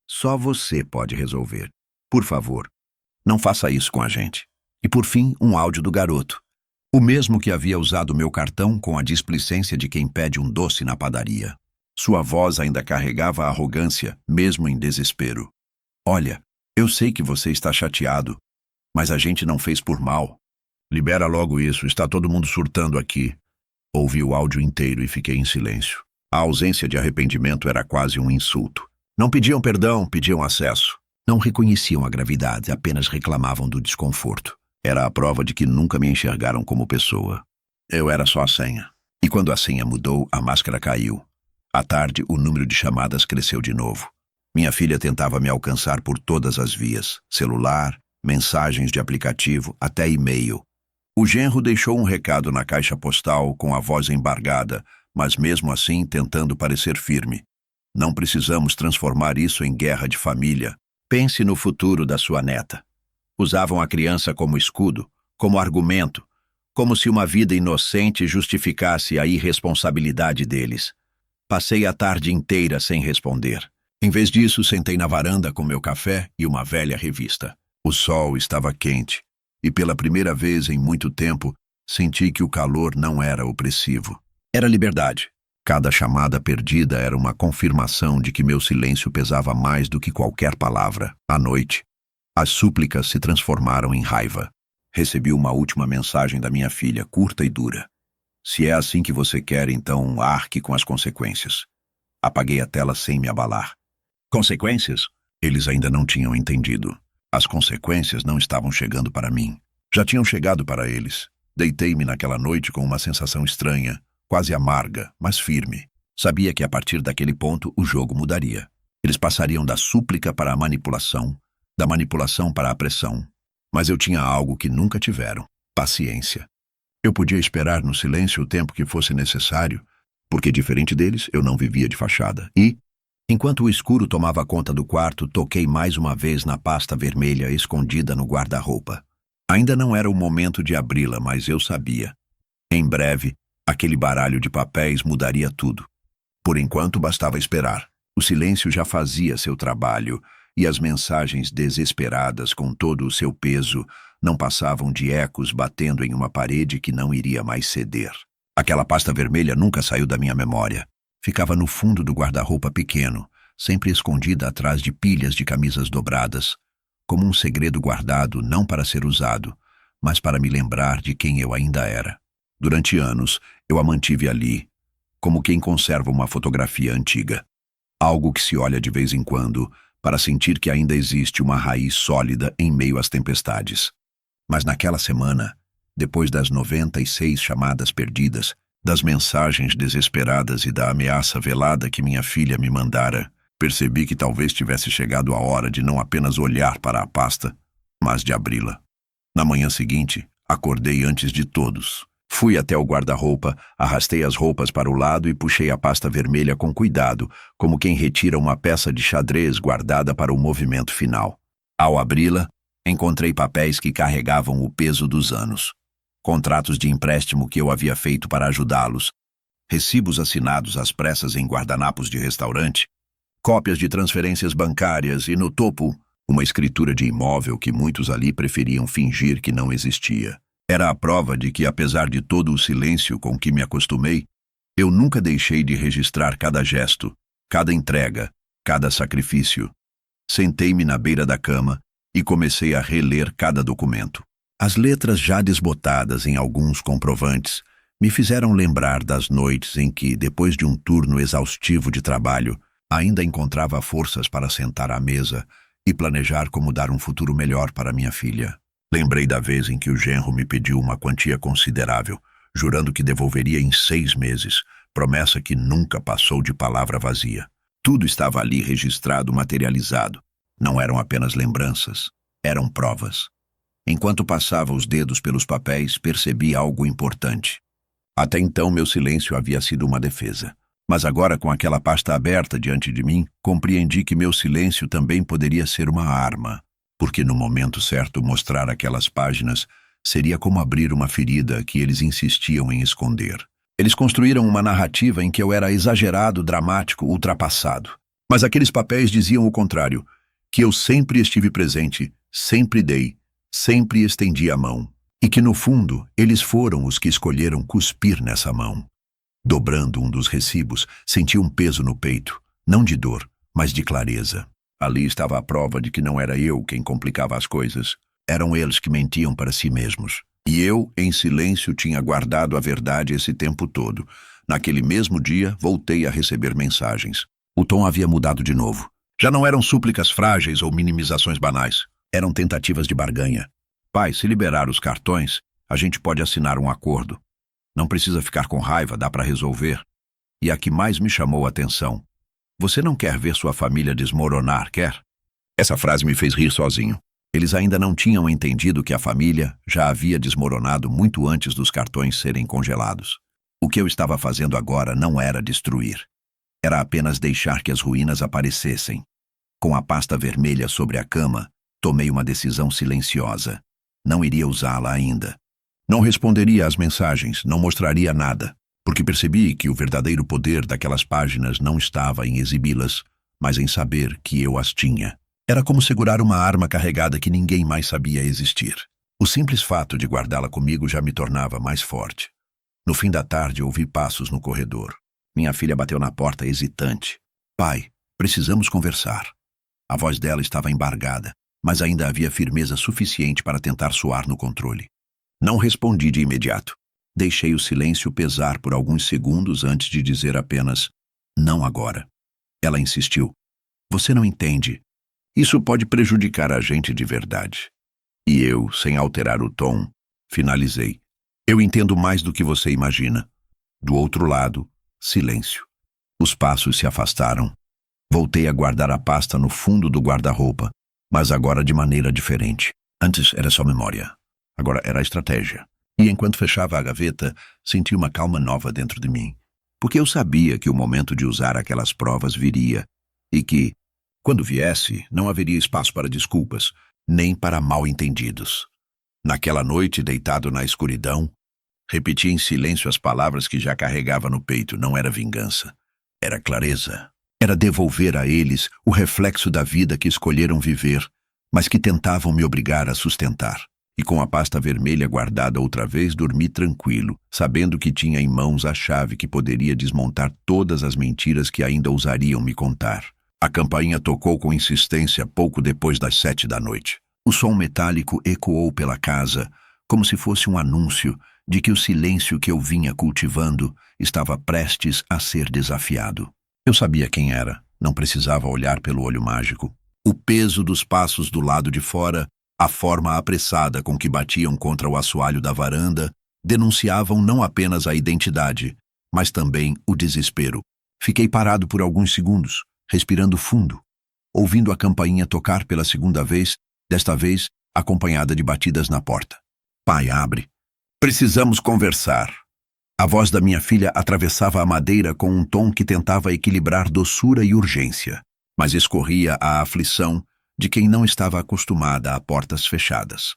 Só você pode resolver. Por favor, não faça isso com a gente. E por fim, um áudio do garoto. O mesmo que havia usado meu cartão com a displicência de quem pede um doce na padaria. Sua voz ainda carregava a arrogância, mesmo em desespero. Olha, eu sei que você está chateado, mas a gente não fez por mal. Libera logo isso, está todo mundo surtando aqui. Ouvi o áudio inteiro e fiquei em silêncio. A ausência de arrependimento era quase um insulto. Não pediam perdão, pediam acesso. Não reconheciam a gravidade, apenas reclamavam do desconforto. Era a prova de que nunca me enxergaram como pessoa. Eu era só a senha. E quando a senha mudou, a máscara caiu. À tarde, o número de chamadas cresceu de novo. Minha filha tentava me alcançar por todas as vias. Celular, mensagens de aplicativo, até e-mail. O genro deixou um recado na caixa postal com a voz embargada, mas mesmo assim tentando parecer firme. Não precisamos transformar isso em guerra de família. Pense no futuro da sua neta. Usavam a criança como escudo, como argumento, como se uma vida inocente justificasse a irresponsabilidade deles. Passei a tarde inteira sem responder. Em vez disso, sentei na varanda com meu café e uma velha revista. O sol estava quente, e pela primeira vez em muito tempo, senti que o calor não era opressivo. Era liberdade. Cada chamada perdida era uma confirmação de que meu silêncio pesava mais do que qualquer palavra. À noite, as súplicas se transformaram em raiva. Recebi uma última mensagem da minha filha, curta e dura. Se é assim que você quer, então arque com as consequências. Apaguei a tela sem me abalar. Consequências? Eles ainda não tinham entendido. As consequências não estavam chegando para mim. Já tinham chegado para eles. Deitei-me naquela noite com uma sensação estranha, quase amarga, mas firme. Sabia que a partir daquele ponto o jogo mudaria. Eles passariam da súplica para a manipulação, da manipulação para a pressão. Mas eu tinha algo que nunca tiveram: paciência. Eu podia esperar no silêncio o tempo que fosse necessário, porque, diferente deles, eu não vivia de fachada. E, enquanto o escuro tomava conta do quarto, toquei mais uma vez na pasta vermelha escondida no guarda-roupa. Ainda não era o momento de abri-la, mas eu sabia. Em breve, aquele baralho de papéis mudaria tudo. Por enquanto, bastava esperar. O silêncio já fazia seu trabalho, e as mensagens desesperadas, com todo o seu peso, não passavam de ecos batendo em uma parede que não iria mais ceder. Aquela pasta vermelha nunca saiu da minha memória. Ficava no fundo do guarda-roupa pequeno, sempre escondida atrás de pilhas de camisas dobradas, como um segredo guardado não para ser usado, mas para me lembrar de quem eu ainda era. Durante anos, eu a mantive ali, como quem conserva uma fotografia antiga. Algo que se olha de vez em quando, para sentir que ainda existe uma raiz sólida em meio às tempestades. Mas naquela semana, depois das 96 chamadas perdidas, das mensagens desesperadas e da ameaça velada que minha filha me mandara, percebi que talvez tivesse chegado a hora de não apenas olhar para a pasta, mas de abri-la. Na manhã seguinte, acordei antes de todos. Fui até o guarda-roupa, arrastei as roupas para o lado e puxei a pasta vermelha com cuidado, como quem retira uma peça de xadrez guardada para o movimento final. Ao abri-la, encontrei papéis que carregavam o peso dos anos. Contratos de empréstimo que eu havia feito para ajudá-los, recibos assinados às pressas em guardanapos de restaurante, cópias de transferências bancárias e, no topo, uma escritura de imóvel que muitos ali preferiam fingir que não existia. Era a prova de que, apesar de todo o silêncio com que me acostumei, eu nunca deixei de registrar cada gesto, cada entrega, cada sacrifício. Sentei-me na beira da cama e comecei a reler cada documento. As letras já desbotadas em alguns comprovantes me fizeram lembrar das noites em que, depois de um turno exaustivo de trabalho, ainda encontrava forças para sentar à mesa e planejar como dar um futuro melhor para minha filha. Lembrei da vez em que o genro me pediu uma quantia considerável, jurando que devolveria em 6 meses, promessa que nunca passou de palavra vazia. Tudo estava ali registrado, materializado. Não eram apenas lembranças, eram provas. Enquanto passava os dedos pelos papéis, percebi algo importante. Até então, meu silêncio havia sido uma defesa. Mas agora, com aquela pasta aberta diante de mim, compreendi que meu silêncio também poderia ser uma arma, porque no momento certo mostrar aquelas páginas seria como abrir uma ferida que eles insistiam em esconder. Eles construíram uma narrativa em que eu era exagerado, dramático, ultrapassado. Mas aqueles papéis diziam o contrário, que eu sempre estive presente, sempre dei, sempre estendi a mão, e que no fundo eles foram os que escolheram cuspir nessa mão. Dobrando um dos recibos, senti um peso no peito, não de dor, mas de clareza. Ali estava a prova de que não era eu quem complicava as coisas. Eram eles que mentiam para si mesmos. E eu, em silêncio, tinha guardado a verdade esse tempo todo. Naquele mesmo dia, voltei a receber mensagens. O tom havia mudado de novo. Já não eram súplicas frágeis ou minimizações banais. Eram tentativas de barganha. Pai, se liberar os cartões, a gente pode assinar um acordo. Não precisa ficar com raiva, dá para resolver. E a que mais me chamou a atenção. Você não quer ver sua família desmoronar, quer? Essa frase me fez rir sozinho. Eles ainda não tinham entendido que a família já havia desmoronado muito antes dos cartões serem congelados. O que eu estava fazendo agora não era destruir. Era apenas deixar que as ruínas aparecessem. Com a pasta vermelha sobre a cama, tomei uma decisão silenciosa. Não iria usá-la ainda. Não responderia às mensagens, não mostraria nada, porque percebi que o verdadeiro poder daquelas páginas não estava em exibi-las, mas em saber que eu as tinha. Era como segurar uma arma carregada que ninguém mais sabia existir. O simples fato de guardá-la comigo já me tornava mais forte. No fim da tarde, ouvi passos no corredor. Minha filha bateu na porta hesitante. Pai, precisamos conversar. A voz dela estava embargada, mas ainda havia firmeza suficiente para tentar soar no controle. Não respondi de imediato. Deixei o silêncio pesar por alguns segundos antes de dizer apenas, não agora. Ela insistiu. Você não entende. Isso pode prejudicar a gente de verdade. E eu, sem alterar o tom, finalizei. Eu entendo mais do que você imagina. Do outro lado, silêncio. Os passos se afastaram. Voltei a guardar a pasta no fundo do guarda-roupa, mas agora de maneira diferente. Antes era só memória. Agora era estratégia. E enquanto fechava a gaveta, senti uma calma nova dentro de mim. Porque eu sabia que o momento de usar aquelas provas viria, e que, quando viesse, não haveria espaço para desculpas, nem para mal-entendidos. Naquela noite, deitado na escuridão, repeti em silêncio as palavras que já carregava no peito. Não era vingança. Era clareza. Era devolver a eles o reflexo da vida que escolheram viver, mas que tentavam me obrigar a sustentar. E com a pasta vermelha guardada outra vez, dormi tranquilo, sabendo que tinha em mãos a chave que poderia desmontar todas as mentiras que ainda ousariam me contar. A campainha tocou com insistência pouco depois das 7 da noite. O som metálico ecoou pela casa, como se fosse um anúncio de que o silêncio que eu vinha cultivando estava prestes a ser desafiado. Eu sabia quem era, não precisava olhar pelo olho mágico. O peso dos passos do lado de fora, a forma apressada com que batiam contra o assoalho da varanda, denunciavam não apenas a identidade, mas também o desespero. Fiquei parado por alguns segundos, respirando fundo, ouvindo a campainha tocar pela segunda vez, desta vez acompanhada de batidas na porta. Pai, abre. Precisamos conversar. A voz da minha filha atravessava a madeira com um tom que tentava equilibrar doçura e urgência, mas escorria a aflição de quem não estava acostumada a portas fechadas.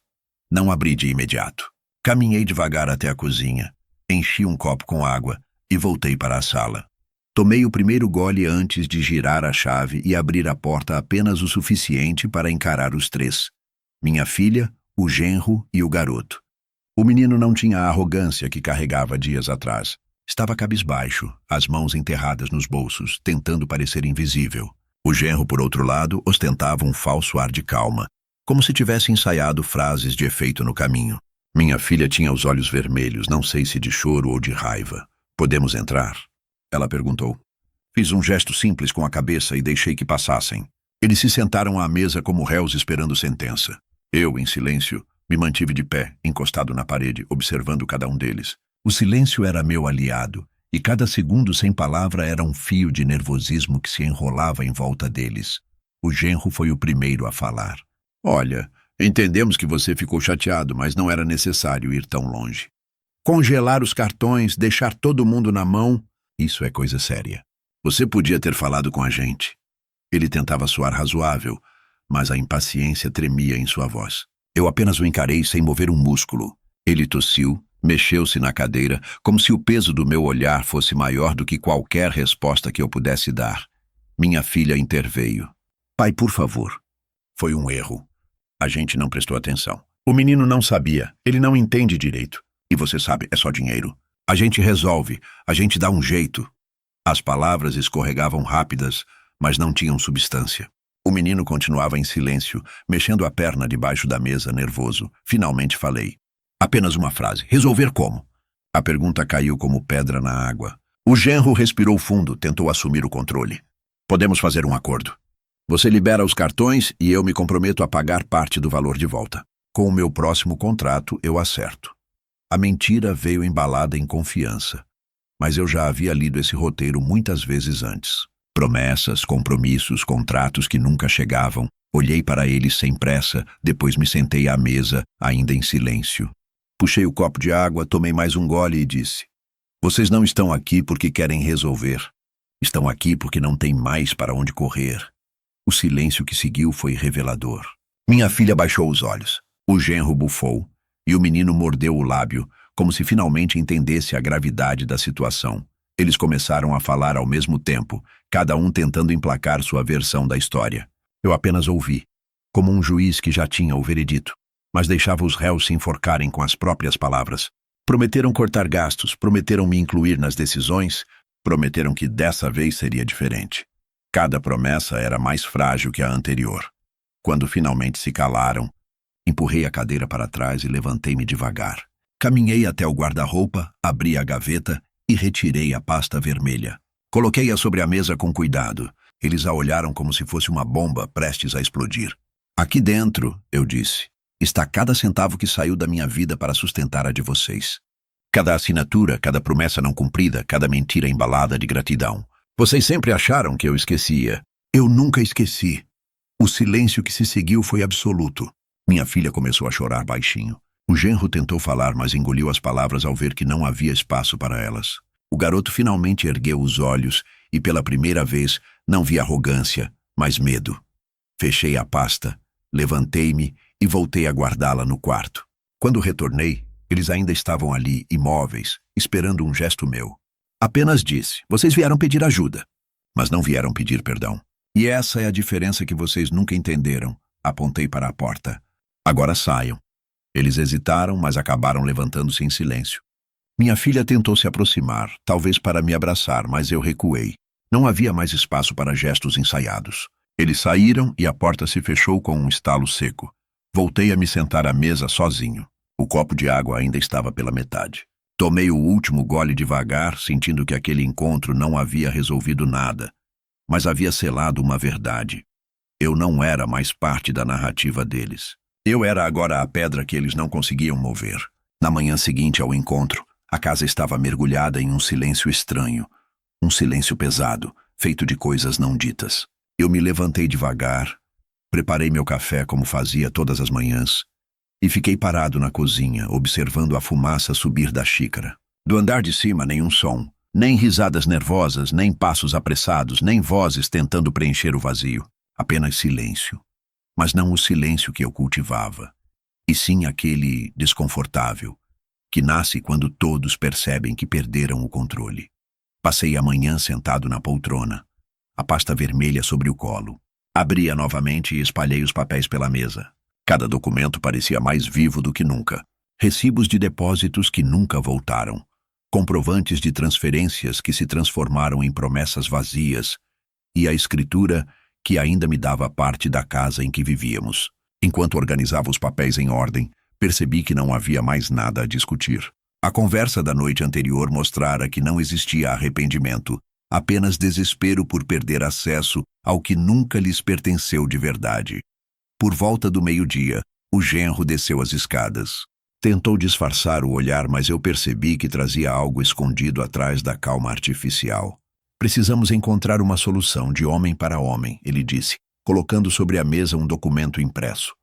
Não abri de imediato. Caminhei devagar até a cozinha, enchi um copo com água e voltei para a sala. Tomei o primeiro gole antes de girar a chave e abrir a porta apenas o suficiente para encarar os três. Minha filha, o genro e o garoto. O menino não tinha a arrogância que carregava dias atrás. Estava cabisbaixo, as mãos enterradas nos bolsos, tentando parecer invisível. O genro, por outro lado, ostentava um falso ar de calma, como se tivesse ensaiado frases de efeito no caminho. Minha filha tinha os olhos vermelhos, não sei se de choro ou de raiva. Podemos entrar? Ela perguntou. Fiz um gesto simples com a cabeça e deixei que passassem. Eles se sentaram à mesa como réus esperando sentença. Eu, em silêncio, me mantive de pé, encostado na parede, observando cada um deles. O silêncio era meu aliado, e cada segundo sem palavra era um fio de nervosismo que se enrolava em volta deles. O genro foi o primeiro a falar. Olha, entendemos que você ficou chateado, mas não era necessário ir tão longe. Congelar os cartões, deixar todo mundo na mão, isso é coisa séria. Você podia ter falado com a gente. Ele tentava soar razoável, mas a impaciência tremia em sua voz. Eu apenas o encarei sem mover um músculo. Ele tossiu, mexeu-se na cadeira, como se o peso do meu olhar fosse maior do que qualquer resposta que eu pudesse dar. Minha filha interveio. Pai, por favor. Foi um erro. A gente não prestou atenção. O menino não sabia. Ele não entende direito. E você sabe, é só dinheiro. A gente resolve. A gente dá um jeito. As palavras escorregavam rápidas, mas não tinham substância. O menino continuava em silêncio, mexendo a perna debaixo da mesa, nervoso. Finalmente falei. Apenas uma frase. Resolver como? A pergunta caiu como pedra na água. O genro respirou fundo, tentou assumir o controle. Podemos fazer um acordo. Você libera os cartões e eu me comprometo a pagar parte do valor de volta. Com o meu próximo contrato, eu acerto. A mentira veio embalada em confiança. Mas eu já havia lido esse roteiro muitas vezes antes. Promessas, compromissos, contratos que nunca chegavam. Olhei para ele sem pressa, depois me sentei à mesa, ainda em silêncio. Puxei o copo de água, tomei mais um gole e disse: Vocês não estão aqui porque querem resolver. Estão aqui porque não têm mais para onde correr. O silêncio que seguiu foi revelador. Minha filha baixou os olhos. O genro bufou, e o menino mordeu o lábio, como se finalmente entendesse a gravidade da situação. Eles começaram a falar ao mesmo tempo, cada um tentando emplacar sua versão da história. Eu apenas ouvi, como um juiz que já tinha o veredito, mas deixava os réus se enforcarem com as próprias palavras. Prometeram cortar gastos, prometeram me incluir nas decisões, prometeram que dessa vez seria diferente. Cada promessa era mais frágil que a anterior. Quando finalmente se calaram, empurrei a cadeira para trás e levantei-me devagar. Caminhei até o guarda-roupa, abri a gaveta e retirei a pasta vermelha. Coloquei-a sobre a mesa com cuidado. Eles a olharam como se fosse uma bomba prestes a explodir. Aqui dentro, eu disse, está cada centavo que saiu da minha vida para sustentar a de vocês. Cada assinatura, cada promessa não cumprida, cada mentira embalada de gratidão. Vocês sempre acharam que eu esquecia. Eu nunca esqueci. O silêncio que se seguiu foi absoluto. Minha filha começou a chorar baixinho. O genro tentou falar, mas engoliu as palavras ao ver que não havia espaço para elas. O garoto finalmente ergueu os olhos e, pela primeira vez, não vi arrogância, mas medo. Fechei a pasta, levantei-me e voltei a guardá-la no quarto. Quando retornei, eles ainda estavam ali, imóveis, esperando um gesto meu. Apenas disse: Vocês vieram pedir ajuda, mas não vieram pedir perdão. E essa é a diferença que vocês nunca entenderam. Apontei para a porta. Agora saiam. Eles hesitaram, mas acabaram levantando-se em silêncio. Minha filha tentou se aproximar, talvez para me abraçar, mas eu recuei. Não havia mais espaço para gestos ensaiados. Eles saíram e a porta se fechou com um estalo seco. Voltei a me sentar à mesa sozinho. O copo de água ainda estava pela metade. Tomei o último gole devagar, sentindo que aquele encontro não havia resolvido nada, mas havia selado uma verdade. Eu não era mais parte da narrativa deles. Eu era agora a pedra que eles não conseguiam mover. Na manhã seguinte ao encontro, a casa estava mergulhada em um silêncio estranho. Um silêncio pesado, feito de coisas não ditas. Eu me levantei devagar, preparei meu café como fazia todas as manhãs, e fiquei parado na cozinha, observando a fumaça subir da xícara. Do andar de cima, nenhum som, nem risadas nervosas, nem passos apressados, nem vozes tentando preencher o vazio. Apenas silêncio. Mas não o silêncio que eu cultivava, e sim aquele desconfortável, que nasce quando todos percebem que perderam o controle. Passei a manhã sentado na poltrona, a pasta vermelha sobre o colo. Abri-a novamente e espalhei os papéis pela mesa. Cada documento parecia mais vivo do que nunca. Recibos de depósitos que nunca voltaram. Comprovantes de transferências que se transformaram em promessas vazias. E a escritura que ainda me dava parte da casa em que vivíamos. Enquanto organizava os papéis em ordem, percebi que não havia mais nada a discutir. A conversa da noite anterior mostrara que não existia arrependimento, apenas desespero por perder acesso ao que nunca lhes pertenceu de verdade. Por volta do meio-dia, o genro desceu as escadas. Tentou disfarçar o olhar, mas eu percebi que trazia algo escondido atrás da calma artificial. Precisamos encontrar uma solução de homem para homem, ele disse, colocando sobre a mesa um documento impresso.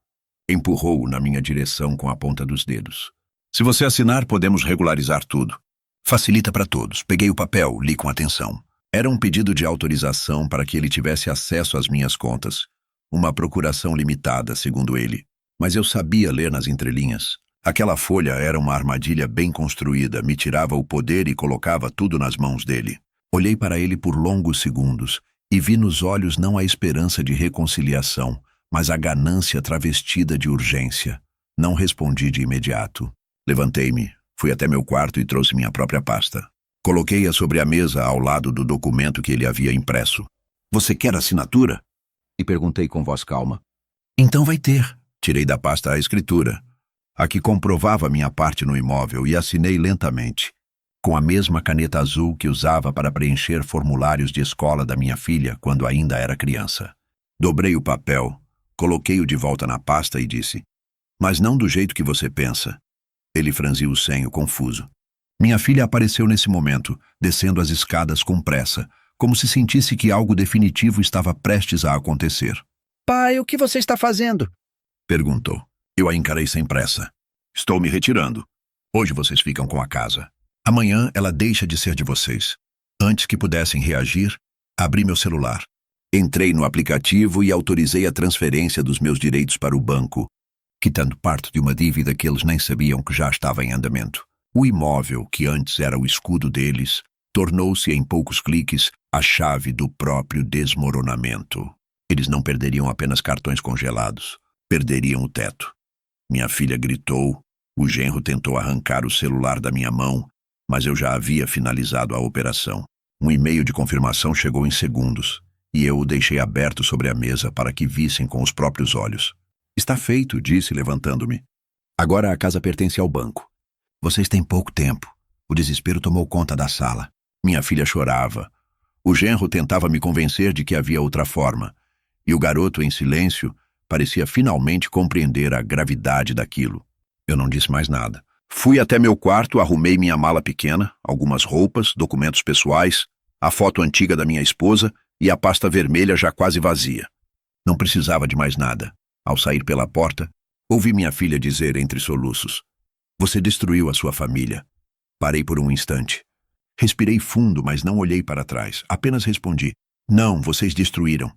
Empurrou-o na minha direção com a ponta dos dedos. Se você assinar, podemos regularizar tudo. Facilita para todos. Peguei o papel, li com atenção. Era um pedido de autorização para que ele tivesse acesso às minhas contas. Uma procuração limitada, segundo ele. Mas eu sabia ler nas entrelinhas. Aquela folha era uma armadilha bem construída, me tirava o poder e colocava tudo nas mãos dele. Olhei para ele por longos segundos e vi nos olhos não a esperança de reconciliação, mas a ganância travestida de urgência. Não respondi de imediato. Levantei-me, fui até meu quarto e trouxe minha própria pasta. Coloquei-a sobre a mesa ao lado do documento que ele havia impresso. Você quer assinatura? E perguntei com voz calma. Então vai ter. Tirei da pasta a escritura, a que comprovava minha parte no imóvel, e assinei lentamente, com a mesma caneta azul que usava para preencher formulários de escola da minha filha quando ainda era criança. Dobrei o papel, coloquei-o de volta na pasta e disse: Mas não do jeito que você pensa. Ele franziu o senho, confuso. Minha filha apareceu nesse momento, descendo as escadas com pressa, como se sentisse que algo definitivo estava prestes a acontecer. Pai, o que você está fazendo? Perguntou. Eu a encarei sem pressa. Estou me retirando. Hoje vocês ficam com a casa. Amanhã ela deixa de ser de vocês. Antes que pudessem reagir, abri meu celular. Entrei no aplicativo e autorizei a transferência dos meus direitos para o banco, quitando parte de uma dívida que eles nem sabiam que já estava em andamento. O imóvel, que antes era o escudo deles, tornou-se em poucos cliques a chave do próprio desmoronamento. Eles não perderiam apenas cartões congelados, perderiam o teto. Minha filha gritou, o genro tentou arrancar o celular da minha mão, mas eu já havia finalizado a operação. Um e-mail de confirmação chegou em segundos, e eu o deixei aberto sobre a mesa para que vissem com os próprios olhos. Está feito, disse, levantando-me. Agora a casa pertence ao banco. Vocês têm pouco tempo. O desespero tomou conta da sala. Minha filha chorava. O genro tentava me convencer de que havia outra forma, e o garoto, em silêncio, parecia finalmente compreender a gravidade daquilo. Eu não disse mais nada. Fui até meu quarto, arrumei minha mala pequena, algumas roupas, documentos pessoais, a foto antiga da minha esposa e a pasta vermelha já quase vazia. Não precisava de mais nada. Ao sair pela porta, ouvi minha filha dizer entre soluços: "Você destruiu a sua família." Parei por um instante. Respirei fundo, mas não olhei para trás. Apenas respondi: "Não, vocês destruíram."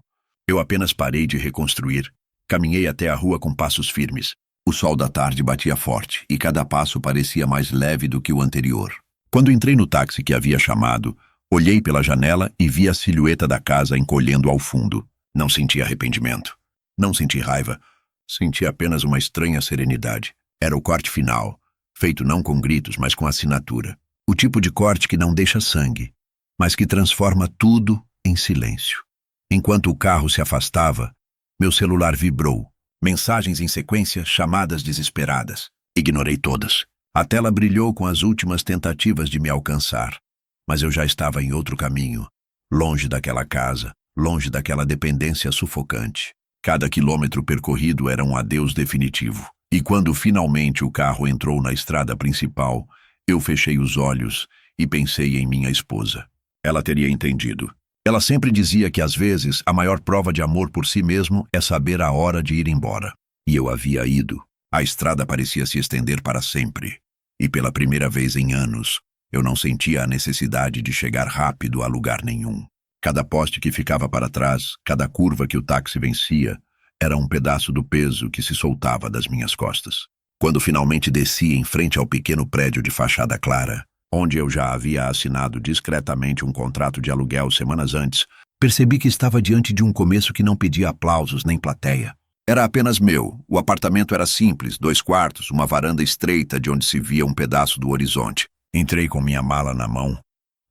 Eu apenas parei de reconstruir. Caminhei até a rua com passos firmes. O sol da tarde batia forte, e cada passo parecia mais leve do que o anterior. Quando entrei no táxi que havia chamado, olhei pela janela e vi a silhueta da casa encolhendo ao fundo. Não senti arrependimento. Não senti raiva. Senti apenas uma estranha serenidade. Era o corte final, feito não com gritos, mas com assinatura. O tipo de corte que não deixa sangue, mas que transforma tudo em silêncio. Enquanto o carro se afastava, meu celular vibrou. Mensagens em sequência, chamadas desesperadas. Ignorei todas. A tela brilhou com as últimas tentativas de me alcançar. Mas eu já estava em outro caminho, longe daquela casa, longe daquela dependência sufocante. Cada quilômetro percorrido era um adeus definitivo. E quando finalmente o carro entrou na estrada principal, eu fechei os olhos e pensei em minha esposa. Ela teria entendido. Ela sempre dizia que, às vezes, a maior prova de amor por si mesmo é saber a hora de ir embora. E eu havia ido. A estrada parecia se estender para sempre. E pela primeira vez em anos, eu não sentia a necessidade de chegar rápido a lugar nenhum. Cada poste que ficava para trás, cada curva que o táxi vencia, era um pedaço do peso que se soltava das minhas costas. Quando finalmente desci em frente ao pequeno prédio de fachada clara, onde eu já havia assinado discretamente um contrato de aluguel semanas antes, percebi que estava diante de um começo que não pedia aplausos nem plateia. Era apenas meu. O apartamento era simples, 2 quartos, uma varanda estreita de onde se via um pedaço do horizonte. Entrei com minha mala na mão,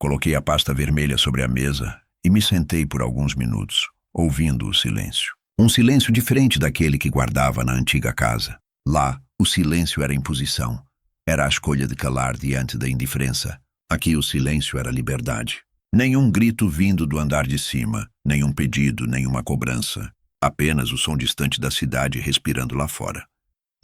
coloquei a pasta vermelha sobre a mesa e me sentei por alguns minutos, ouvindo o silêncio. Um silêncio diferente daquele que guardava na antiga casa. Lá, o silêncio era imposição. Era a escolha de calar diante da indiferença. Aqui o silêncio era liberdade. Nenhum grito vindo do andar de cima, nenhum pedido, nenhuma cobrança. Apenas o som distante da cidade respirando lá fora.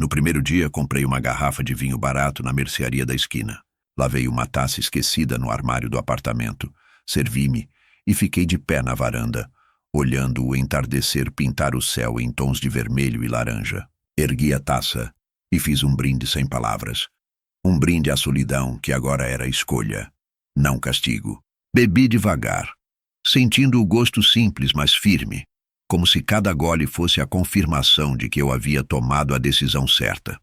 No primeiro dia, comprei uma garrafa de vinho barato na mercearia da esquina. Lavei uma taça esquecida no armário do apartamento, servi-me e fiquei de pé na varanda, olhando o entardecer pintar o céu em tons de vermelho e laranja. Ergui a taça e fiz um brinde sem palavras. Um brinde à solidão que agora era escolha, não castigo. Bebi devagar, sentindo o gosto simples, mas firme, como se cada gole fosse a confirmação de que eu havia tomado a decisão certa.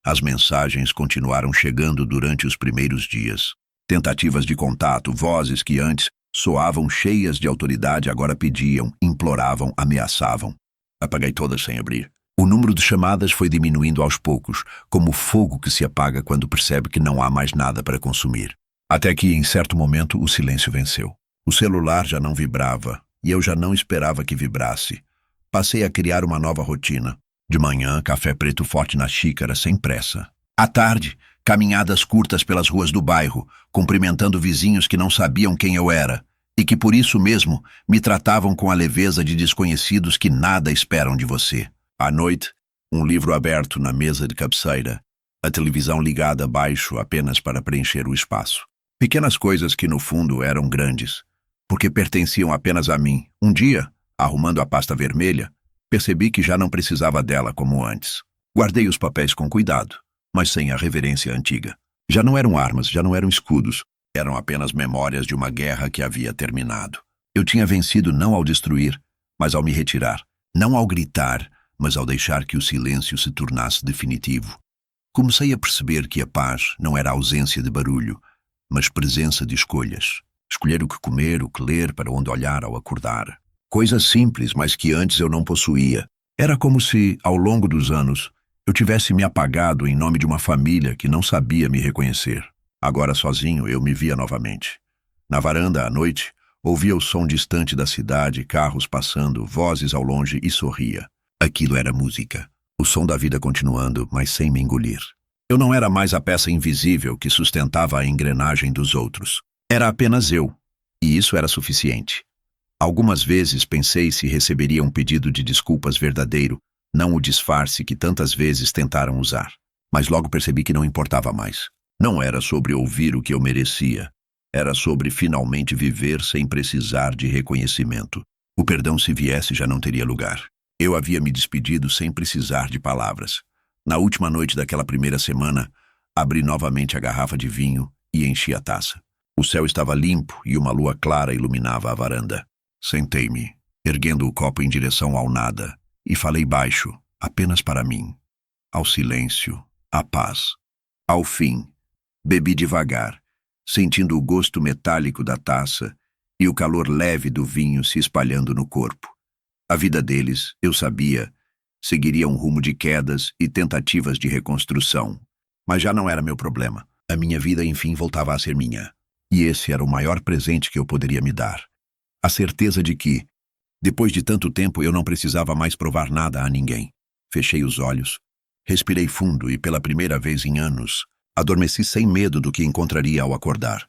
As mensagens continuaram chegando durante os primeiros dias. Tentativas de contato, vozes que antes soavam cheias de autoridade agora pediam, imploravam, ameaçavam. Apaguei todas sem abrir. O número de chamadas foi diminuindo aos poucos, como o fogo que se apaga quando percebe que não há mais nada para consumir. Até que, em certo momento, o silêncio venceu. O celular já não vibrava, e eu já não esperava que vibrasse. Passei a criar uma nova rotina. De manhã, café preto forte na xícara, sem pressa. À tarde, caminhadas curtas pelas ruas do bairro, cumprimentando vizinhos que não sabiam quem eu era, e que por isso mesmo me tratavam com a leveza de desconhecidos que nada esperam de você. À noite, um livro aberto na mesa de cabeceira, a televisão ligada abaixo apenas para preencher o espaço. Pequenas coisas que no fundo eram grandes, porque pertenciam apenas a mim. Um dia, arrumando a pasta vermelha, Percebi que já não precisava dela como antes. Guardei os papéis com cuidado, mas sem a reverência antiga. Já não eram armas, já não eram escudos. Eram apenas memórias de uma guerra que havia terminado. Eu tinha vencido não ao destruir, mas ao me retirar. Não ao gritar, mas ao deixar que o silêncio se tornasse definitivo. Comecei a perceber que a paz não era ausência de barulho, mas presença de escolhas. Escolher o que comer, o que ler, para onde olhar ao acordar. Coisas simples, mas que antes eu não possuía. Era como se, ao longo dos anos, eu tivesse me apagado em nome de uma família que não sabia me reconhecer. Agora sozinho eu me via novamente. Na varanda, à noite, ouvia o som distante da cidade, carros passando, vozes ao longe e sorria. Aquilo era música. O som da vida continuando, mas sem me engolir. Eu não era mais a peça invisível que sustentava a engrenagem dos outros. Era apenas eu. E isso era suficiente. Algumas vezes pensei se receberia um pedido de desculpas verdadeiro, não o disfarce que tantas vezes tentaram usar. Mas logo percebi que não importava mais. Não era sobre ouvir o que eu merecia. Era sobre finalmente viver sem precisar de reconhecimento. O perdão, se viesse, já não teria lugar. Eu havia me despedido sem precisar de palavras. Na última noite daquela primeira semana, abri novamente a garrafa de vinho e enchi a taça. O céu estava limpo e uma lua clara iluminava a varanda. Sentei-me, erguendo o copo em direção ao nada, e falei baixo, apenas para mim. Ao silêncio, à paz. Ao fim, bebi devagar, sentindo o gosto metálico da taça e o calor leve do vinho se espalhando no corpo. A vida deles, eu sabia, seguiria um rumo de quedas e tentativas de reconstrução. Mas já não era meu problema. A minha vida, enfim, voltava a ser minha. E esse era o maior presente que eu poderia me dar. A certeza de que, depois de tanto tempo, eu não precisava mais provar nada a ninguém. Fechei os olhos, respirei fundo e, pela primeira vez em anos, adormeci sem medo do que encontraria ao acordar.